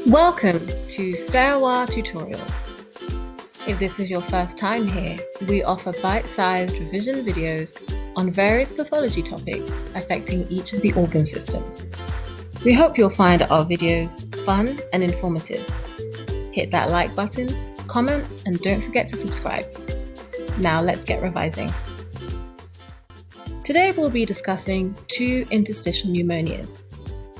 Welcome to Sawa Tutorials. If this is your first time here, we offer bite-sized revision videos on various pathology topics affecting each of the organ systems. We hope you'll find our videos fun and informative. Hit that like button, comment, and don't forget to subscribe. Now let's get revising. Today we'll be discussing two interstitial pneumonias,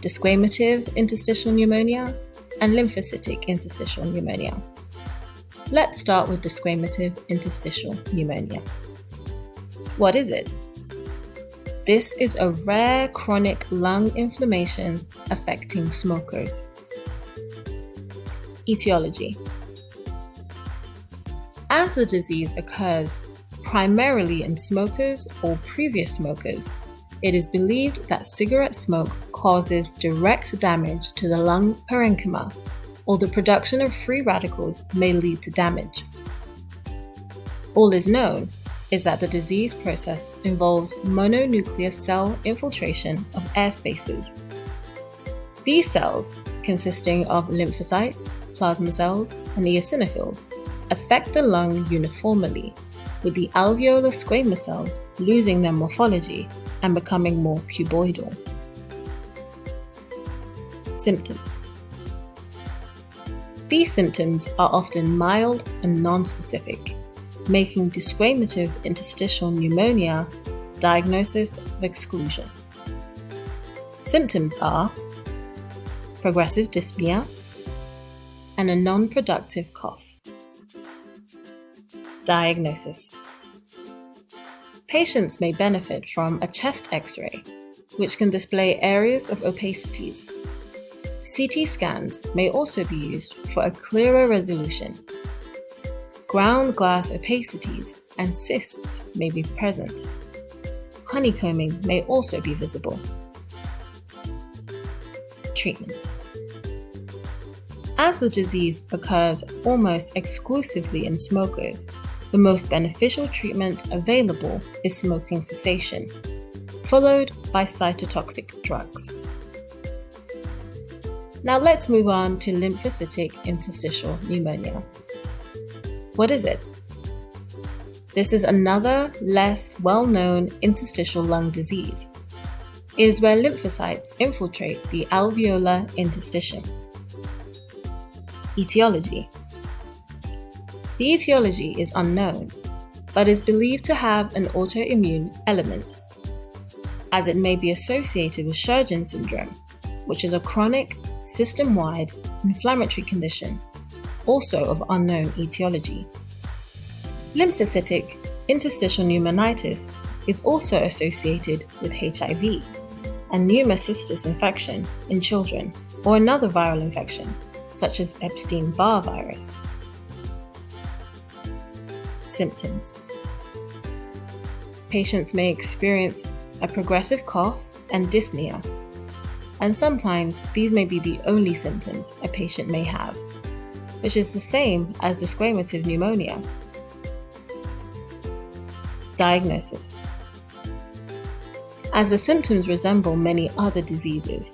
Desquamative Interstitial Pneumonia and Lymphocytic Interstitial Pneumonia. Let's start with Desquamative Interstitial Pneumonia. What is it? This is a rare chronic lung inflammation affecting smokers. Etiology. As the disease occurs primarily in smokers or previous smokers, it is believed that cigarette smoke causes direct damage to the lung parenchyma, or the production of free radicals may lead to damage. All is known is that the disease process involves mononuclear cell infiltration of air spaces. These cells, consisting of lymphocytes, plasma cells, and eosinophils, affect the lung uniformly, with the alveolar squamous cells losing their morphology and becoming more cuboidal. Symptoms. These symptoms are often mild and non-specific, making desquamative interstitial pneumonia diagnosis of exclusion. Symptoms are progressive dyspnea and a non-productive cough. Diagnosis. Patients may benefit from a chest X-ray, which can display areas of opacities. CT scans may also be used for a clearer resolution. Ground glass opacities and cysts may be present. Honeycombing may also be visible. Treatment. As the disease occurs almost exclusively in smokers, the most beneficial treatment available is smoking cessation, followed by cytotoxic drugs. Now let's move on to lymphocytic interstitial pneumonia. What is it? This is another less well-known interstitial lung disease. It is where lymphocytes infiltrate the alveolar interstitium. Etiology. The etiology is unknown, but is believed to have an autoimmune element, as it may be associated with Sjögren's syndrome, which is a chronic, system-wide inflammatory condition, also of unknown etiology. Lymphocytic interstitial pneumonitis is also associated with HIV and pneumocystis infection in children, or another viral infection, such as Epstein-Barr virus. Symptoms. Patients may experience a progressive cough and dyspnea, and sometimes these may be the only symptoms a patient may have, which is the same as desquamative pneumonia. Diagnosis. As the symptoms resemble many other diseases,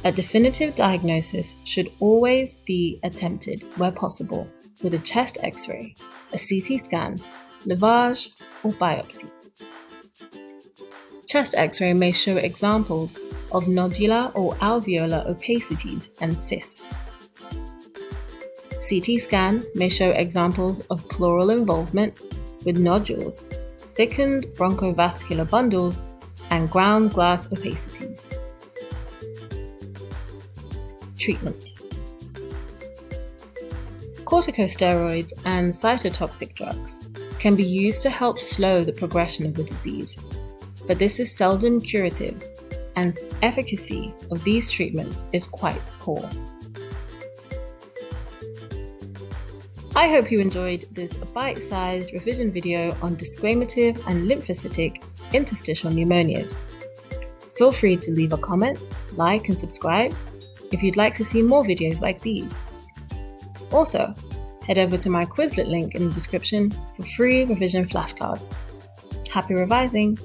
a definitive diagnosis should always be attempted where possible with a chest X-ray, a CT scan, lavage, or biopsy. Chest X-ray may show examples of nodular or alveolar opacities and cysts. CT scan may show examples of pleural involvement with nodules, thickened bronchovascular bundles, and ground glass opacities. Treatment. Corticosteroids and cytotoxic drugs can be used to help slow the progression of the disease, but this is seldom curative, and efficacy of these treatments is quite poor. I hope you enjoyed this bite-sized revision video on desquamative and lymphocytic interstitial pneumonias. Feel free to leave a comment, like, and subscribe if you'd like to see more videos like these. Also, head over to my Quizlet link in the description for free revision flashcards. Happy revising!